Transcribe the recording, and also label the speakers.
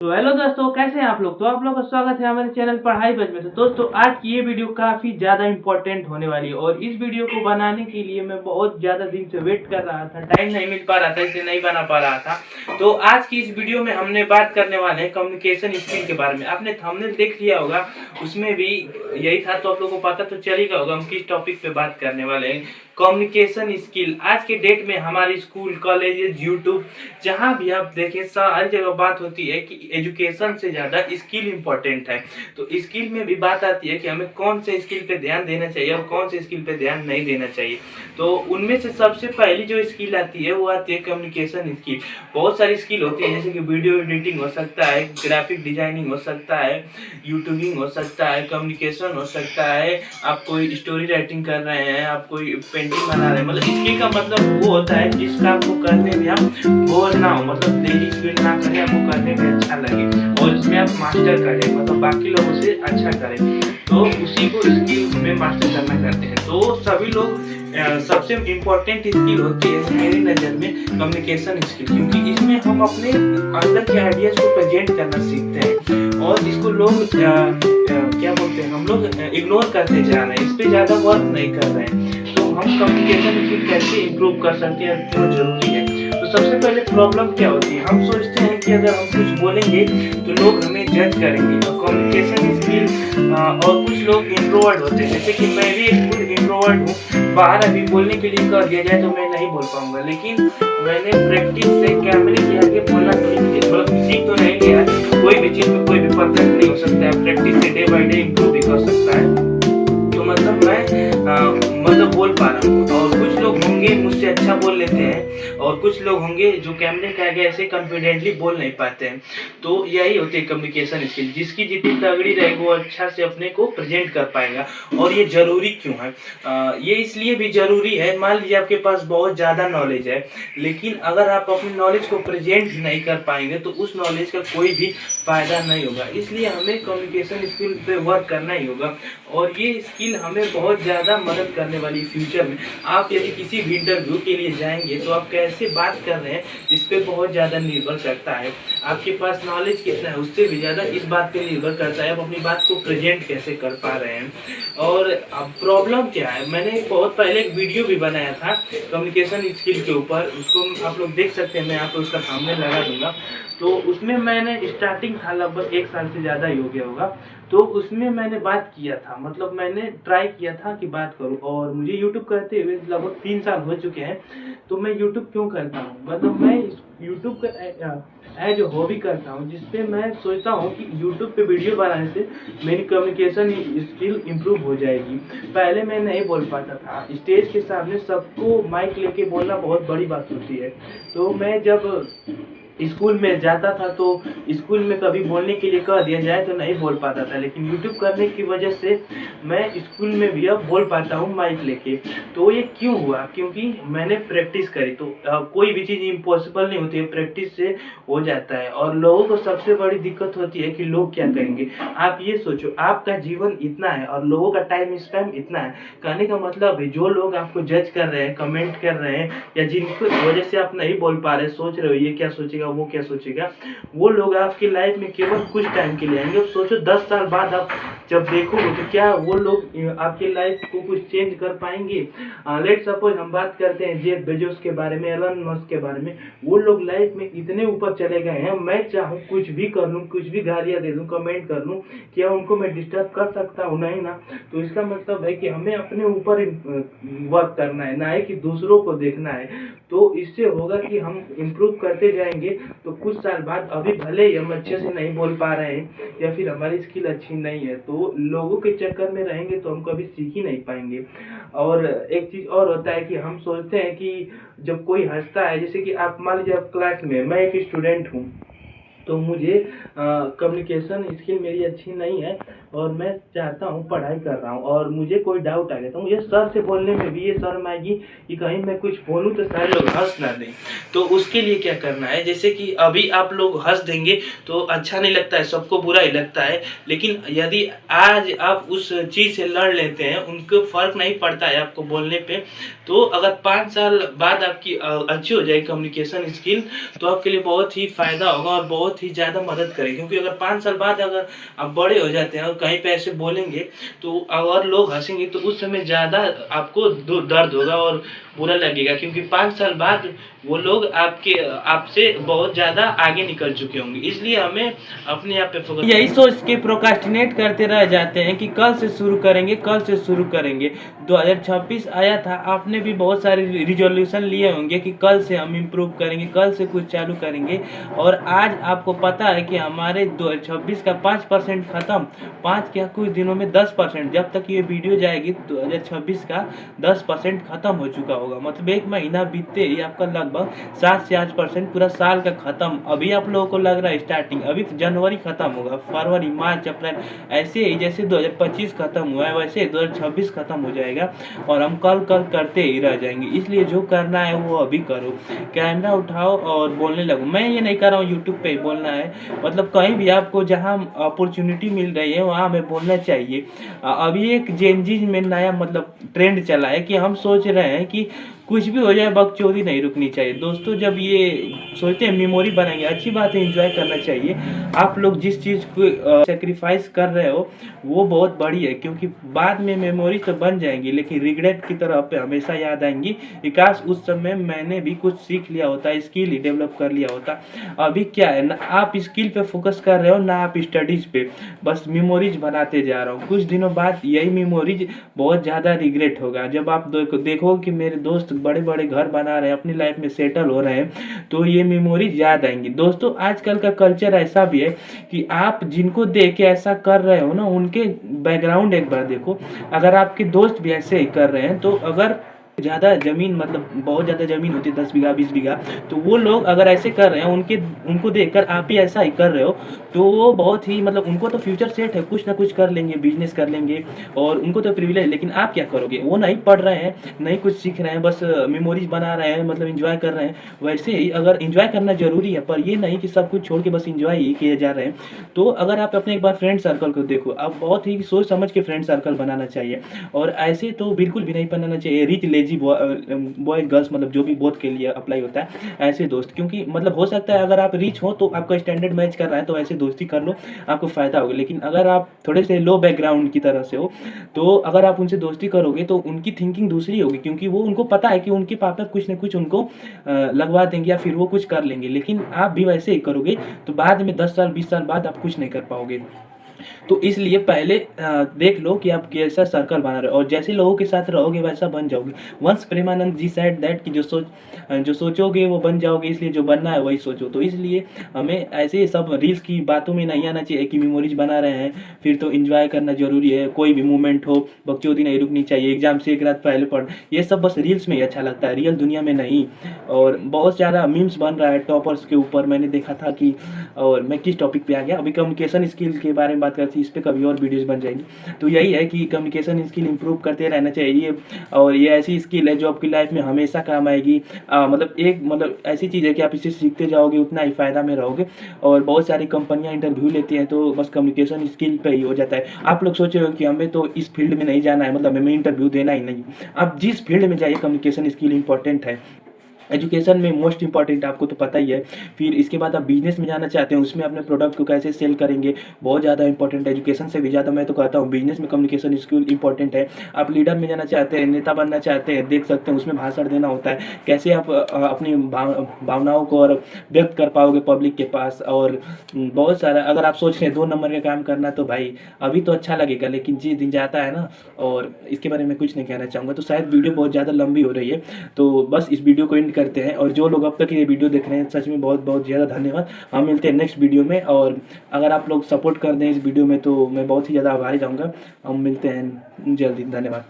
Speaker 1: तो हेलो दोस्तों, कैसे हैं आप लोग। तो आप लोग का स्वागत है हमारे चैनल पढ़ाई बज में। तो दोस्तों, आज की ये वीडियो काफ़ी ज़्यादा इंपॉर्टेंट होने वाली है और इस वीडियो को बनाने के लिए मैं बहुत ज़्यादा दिन से वेट कर रहा था, टाइम नहीं मिल पा रहा था, इसलिए नहीं बना पा रहा था। तो आज की इस वीडियो में हमने बात करने वाले हैं कम्युनिकेशन स्किल के बारे में। आपने थंबनेल देख लिया होगा, उसमें भी यही था, तो आप लोगों को पता तो चल ही गया होगा हम किस टॉपिक पे बात करने वाले हैं। कम्युनिकेशन स्किल आज के डेट में हमारे स्कूल, कॉलेजेस, यूट्यूब, जहाँ भी आप देखें हर जगह बात होती है कि एजुकेशन से ज़्यादा स्किल इम्पोर्टेंट है। तो स्किल में भी बात आती है कि हमें कौन से स्किल पे ध्यान देना चाहिए और कौन से स्किल पे ध्यान नहीं देना चाहिए। तो उनमें से सबसे पहली जो स्किल आती है वो आती है कम्युनिकेशन स्किल। बहुत सारी स्किल होती है, जैसे कि वीडियो एडिटिंग हो सकता है, ग्राफिक डिजाइनिंग हो सकता है, यूट्यूबिंग हो सकता है, कम्युनिकेशन हो सकता है, आप कोई स्टोरी राइटिंग कर रहे हैं, आप कोई पेंटिंग बना रहे हैं। मतलब स्किल का मतलब वो होता है जिस काम को करने में आप बोर ना हो, मतलब लेजी फील ना करें, आपको करने में अच्छा लगे और इसमें आप मास्टर करें, मतलब बाकी लोगों से अच्छा करें, तो उसी को स्किल में मास्टर करना करते हैं। तो सभी लोग सबसे इम्पोर्टेंट स्किल होती है मेरी नज़र में कम्युनिकेशन स्किल, क्योंकि इसमें हम अपने अंदर के आइडियाज को प्रेजेंट करना सीखते हैं और इसको लोग क्या बोलते हैं, हम लोग इग्नोर करते जा रहे हैं, इस पे ज़्यादा वर्क नहीं कर रहे हैं। तो हम कम्युनिकेशन स्किल कैसे इम्प्रूव कर सकते हैं, क्यों जरूरी है। तो सबसे पहले प्रॉब्लम क्या होती है, हम सोचते हैं कि अगर हम कुछ बोलेंगे तो लोग हमें जज करेंगे। तो कम्युनिकेशन स्किल और कुछ लोग इंट्रोवर्ट होते हैं, जैसे कि मैं भी एक खुद इंट्रोवर्ट हूँ। बाहर अभी बोलने के लिए कह दिया जाए तो मैं नहीं बोल पाऊंगा, लेकिन मैंने प्रैक्टिस से कैमरे के आगे बोलना सीख तो नहीं लिया। कोई भी चीज़ में कोई भी परफेक्ट नहीं हो सकता है, प्रैक्टिस से डे बाय डे इम्प्रूव भी कर सकता है। तो मतलब मैं मतलब बोल पा रहा हूँ, और कुछ लोग होंगे मुझसे अच्छा बोल लेते हैं और कुछ लोग होंगे जो कैमरे के आगे ऐसे कॉन्फिडेंटली बोल नहीं पाते हैं। तो यही होती है कम्युनिकेशन स्किल, जिसकी जितनी तगड़ी रहेगी वो अच्छा से अपने को प्रेजेंट कर पाएगा। और ये जरूरी क्यों है, ये इसलिए भी जरूरी है, मान लीजिए आपके पास बहुत ज़्यादा नॉलेज है, लेकिन अगर आप अपनी नॉलेज को प्रेजेंट नहीं कर पाएंगे तो उस नॉलेज का कोई भी फायदा नहीं होगा। इसलिए हमें कम्युनिकेशन स्किल पे वर्क करना ही होगा और ये स्किल हमें बहुत ज़्यादा मदद करने वाली फ्यूचर में। आप यदि किसी भी इंटरव्यू के लिए जाएंगे तो आप कैसे बात कर रहे हैं इस पर बहुत ज़्यादा निर्भर करता है। आपके पास नॉलेज कितना है उससे भी ज़्यादा इस बात पे निर्भर करता है आप अपनी बात को प्रेजेंट कैसे कर पा रहे हैं। और अब प्रॉब्लम क्या है, मैंने बहुत पहले एक वीडियो भी बनाया था कम्युनिकेशन स्किल के ऊपर, उसको आप लोग देख सकते हैं, मैं आप उसका सामने लगा दूंगा। तो उसमें मैंने स्टार्टिंग था, लगभग 1 साल से ज़्यादा ही हो गया होगा। तो उसमें मैंने बात किया था, मतलब मैंने ट्राई किया था कि बात करूं, और मुझे यूट्यूब करते हुए लगभग 3 साल हो चुके हैं। तो मैं यूट्यूब क्यों करता हूं, मतलब मैं यूट्यूब का एज हॉबी करता हूं, जिसपे मैं सोचता हूं कि यूट्यूब पे वीडियो बनाने से मेरी कम्युनिकेशन स्किल इम्प्रूव हो जाएगी। पहले मैं नहीं बोल पाता था, स्टेज के सामने सबको माइक लेके बोलना बहुत बड़ी बात होती है। तो मैं जब स्कूल में जाता था तो स्कूल में कभी बोलने के लिए कह दिया जाए तो नहीं बोल पाता था, लेकिन यूट्यूब करने की वजह से मैं स्कूल में भी अब बोल पाता हूँ माइक लेके। तो ये क्यों हुआ, क्योंकि मैंने प्रैक्टिस करी। तो कोई भी चीज़ इम्पॉसिबल नहीं होती है, प्रैक्टिस से हो जाता है। और लोगों को सबसे बड़ी दिक्कत होती है कि लोग क्या कहेंगे। आप ये सोचो, आपका जीवन इतना है और लोगों का टाइम स्पैन इतना है, कहने का मतलब है जो लोग आपको जज कर रहे हैं, कमेंट कर रहे हैं, या जिनकी वजह से आप नहीं बोल पा रहे, सोच रहे हो ये क्या सोचेगा वो क्या सोचेगा, वो लोग आपकी लाइफ में केवल कुछ टाइम के लिए आएंगे। अब सोचो 10 साल बाद आप जब देखोगे तो क्या वो लोग आपकी लाइफ को कुछ चेंज कर पाएंगे। लेट सपोज हम बात करते हैं जेफ बेजोस के बारे में, एलन मस्क के बारे में, वो लोग लाइफ में इतने ऊपर चले गए हैं, मैं चाहूँ कुछ भी कर लूँ, कुछ भी गालियाँ दे दूँ, कमेंट कर लूँ, क्या उनको मैं डिस्टर्ब कर सकता हूँ, नहीं ना। तो इसका मतलब है कि हमें अपने ऊपर वर्क करना है, ना है कि दूसरों को देखना है। तो इससे होगा कि हम इम्प्रूव करते जाएंगे, तो कुछ साल बाद, अभी भले ही हम अच्छे से नहीं बोल पा रहे हैं या फिर हमारी स्किल अच्छी नहीं है, तो लोगों के चक्कर में रहेंगे तो हम कभी सीख ही नहीं पाएंगे। और एक चीज़ और होता है कि हम सोचते हैं कि जब कोई हंसता है, जैसे कि आप मान लीजिए आप क्लास में, मैं एक स्टूडेंट हूँ, तो मुझे कम्युनिकेशन स्किल मेरी अच्छी नहीं है और मैं चाहता हूँ, पढ़ाई कर रहा हूँ और मुझे कोई डाउट आ गया, तो मुझे सर से बोलने में भी ये शर्म आएगी कि कहीं मैं कुछ बोलूँ तो सारे लोग हंस ना दें। तो उसके लिए क्या करना है, जैसे कि अभी आप लोग हंस देंगे तो अच्छा नहीं लगता है, सबको बुरा ही लगता है। लेकिन यदि आज आप उस चीज़ से लड़ लेते हैं, उनको फ़र्क नहीं पड़ता है आपको बोलने पे, तो अगर 5 साल बाद आपकी अच्छी हो जाएगी कम्युनिकेशन स्किल, तो आपके लिए बहुत ही फ़ायदा होगा और बहुत बहुत ही ज़्यादा मदद करेगी। क्योंकि अगर 5 साल बाद अगर आप बड़े हो जाते हैं और कहीं पे ऐसे बोलेंगे तो और लोग हँसेंगे, तो उस समय ज़्यादा आपको दर्द होगा और बुरा लगेगा, क्योंकि 5 साल बाद वो लोग आपसे बहुत ज़्यादा आगे निकल चुके होंगे। इसलिए हमें अपने आप पे फोकस, यही सोच के प्रोक्रास्टिनेट करते रह जाते हैं कि कल से शुरू करेंगे, कल से शुरू करेंगे। 2026 आया था, आपने भी बहुत सारे रिजोल्यूशन लिए होंगे कि कल से हम इम्प्रूव करेंगे, कल से कुछ चालू करेंगे, और आज आपको पता है कि हमारे 2026 का 5% ख़त्म, 5 क्या कुछ दिनों में 10%, जब तक ये वीडियो जाएगी 2026 का 10% ख़त्म हो चुका होगा। मतलब 1 महीना बीतते ही आपका लगभग 7 से 8% पूरा साल का ख़त्म। अभी आप लोगों को लग रहा है स्टार्टिंग, अभी जनवरी ख़त्म होगा, फरवरी, मार्च, अप्रैल, ऐसे ही जैसे 2025 ख़त्म हुआ है वैसे 2026 ख़त्म हो जाएगा और हम कल करते ही रह जाएंगे। इसलिए जो करना है वो अभी करो, कैमरा उठाओ और बोलने लगो। मैं ये नहीं कर रहा हूँ यूट्यूब पे ही बोलना है, मतलब कहीं भी आपको जहाँ अपॉर्चुनिटी मिल रही है वहाँ हमें बोलना चाहिए। अभी एक जेनजीज में नया मतलब ट्रेंड चला है कि हम सोच रहे हैं कि कुछ भी हो जाए बकचोदी नहीं रुकनी चाहिए। दोस्तों जब ये सोचते हैं मेमोरी बनाएंगे, अच्छी बात है, एंजॉय करना चाहिए। आप लोग जिस चीज़ को सेक्रीफाइस कर रहे हो वो बहुत बड़ी है, क्योंकि बाद में मेमोरी तो बन जाएंगी लेकिन रिग्रेट की तरह पे हमेशा याद आएंगी। विकास उस समय मैंने भी कुछ सीख लिया होता, स्किल ही डेवलप कर लिया होता। अभी क्या है ना, आप स्किल पे फोकस कर रहे हो ना आप स्टडीज़ पे, बस मेमोरीज बनाते जा रहा हूँ। कुछ दिनों बाद यही मेमोरीज बहुत ज़्यादा रिग्रेट होगा जब आप देखो कि मेरे दोस्त बड़े बड़े घर बना रहे हैं, अपनी लाइफ में सेटल हो रहे हैं, तो ये मेमोरीज याद आएंगी। दोस्तों आजकल का कल्चर ऐसा भी है कि आप जिनको देख के ऐसा कर रहे हो ना, उनके बैकग्राउंड एक बार देखो। अगर आपके दोस्त भी ऐसे ही कर रहे हैं, तो अगर ज़्यादा ज़मीन, मतलब बहुत ज़्यादा ज़मीन होती है 10 बीघा 20 बीघा, तो वो लोग अगर ऐसे कर रहे हैं, उनको देखकर आप भी ऐसा ही कर रहे हो, तो वो बहुत ही मतलब उनको तो फ्यूचर सेट है, कुछ ना कुछ कर लेंगे, बिजनेस कर लेंगे और उनको तो प्रिविलेज। लेकिन आप क्या करोगे? वो नहीं पढ़ रहे हैं, नहीं कुछ सीख रहे हैं, बस मेमोरीज बना रहे हैं, मतलब इंजॉय कर रहे हैं। वैसे ही अगर इंजॉय करना ज़रूरी है, पर ये नहीं कि सब कुछ छोड़ के बस इंजॉय ही किए जा रहे हैं। तो अगर आप अपने एक बार फ्रेंड सर्कल को देखो, आप बहुत ही सोच समझ के फ्रेंड सर्कल बनाना चाहिए, और ऐसे तो बिल्कुल भी नहीं बनाना चाहिए रिच लेजी बॉयज गर्ल्स, मतलब जो भी बोथ के लिए अप्लाई होता है ऐसे दोस्त। क्योंकि मतलब हो सकता है अगर आप रिच हो तो आपका स्टैंडर्ड मैच कर रहा है तो ऐसे दोस्ती कर लो, आपको फ़ायदा होगा। लेकिन अगर आप थोड़े से लो बैकग्राउंड की तरह से हो, तो अगर आप उनसे दोस्ती करोगे तो उनकी थिंकिंग दूसरी होगी, क्योंकि वो उनको पता है कि उनके पापा कुछ न कुछ उनको लगवा देंगे या फिर वो कुछ कर लेंगे। लेकिन आप भी वैसे ही करोगे तो बाद में 10 साल 20 साल बाद आप कुछ नहीं कर पाओगे। तो इसलिए पहले देख लो कि आप कैसा सर्कल बना रहे हो, और जैसे लोगों के साथ रहोगे वैसा बन जाओगे। Once Premanand ji said that कि जो सोचोगे वो बन जाओगे, इसलिए जो बनना है वही सोचो। तो इसलिए हमें ऐसे सब रील्स की बातों में नहीं आना चाहिए कि मेमोरीज बना रहे हैं फिर तो एंजॉय करना जरूरी है, कोई भी मूवमेंट हो बकचोदी नहीं रुकनी चाहिए, एग्जाम से एक रात पहले पढ़, ये सब बस रील्स में ही अच्छा लगता है, रियल दुनिया में नहीं। और बहुत ज़्यादा मीम्स बन रहा है टॉपर्स के ऊपर, मैंने देखा था कि, और मैं किस टॉपिक पे आ गया, अभी कम्युनिकेशन स्किल के बारे में बात करते हैं, इस पे कभी और वीडियोस बन जाएंगी। तो यही है कि कम्युनिकेशन स्किल इंप्रूव करते रहना चाहिए, और ये ऐसी स्किल है जो आपकी लाइफ में हमेशा काम आएगी। मतलब ऐसी चीज़ है कि आप इसे सीखते जाओगे उतना ही फ़ायदा में रहोगे। और बहुत सारी कंपनियां इंटरव्यू लेती हैं तो बस कम्युनिकेशन स्किल पे ही हो जाता है। आप लोग सोच रहे हो कि हमें तो इस फील्ड में नहीं जाना है, मतलब हमें इंटरव्यू देना ही नहीं। आप जिस फील्ड में जाइए कम्युनिकेशन स्किल इंपॉर्टेंट है। एजुकेशन में मोस्ट इंपॉर्टेंट आपको तो पता ही है। फिर इसके बाद आप बिजनेस में जाना चाहते हैं, उसमें अपने प्रोडक्ट को कैसे सेल करेंगे, बहुत ज़्यादा इंपॉर्टेंट है। एजुकेशन से भी ज़्यादा मैं तो कहता हूँ बिजनेस में कम्युनिकेशन स्किल इंपॉर्टेंट है। आप लीडर में जाना चाहते हैं, नेता बनना चाहते हैं, देख सकते हैं उसमें भाषण देना होता है, कैसे आप अपनी भावनाओं को और व्यक्त कर पाओगे पब्लिक के पास। और बहुत सारा, अगर आप सोच रहे हैं 2 नंबर का काम करना, तो भाई अभी तो अच्छा लगेगा, लेकिन जिस दिन जाता है ना, और इसके बारे में कुछ नहीं कहना चाहूँगा। तो शायद वीडियो बहुत ज़्यादा लंबी हो रही है, तो बस इस वीडियो को एंड करते हैं। और जो लोग अब तक ये वीडियो देख रहे हैं, सच में बहुत बहुत ज़्यादा धन्यवाद। हम मिलते हैं नेक्स्ट वीडियो में, और अगर आप लोग सपोर्ट कर दें इस वीडियो में तो मैं बहुत ही ज़्यादा आभारी रहूँगा। हम मिलते हैं जल्दी, धन्यवाद।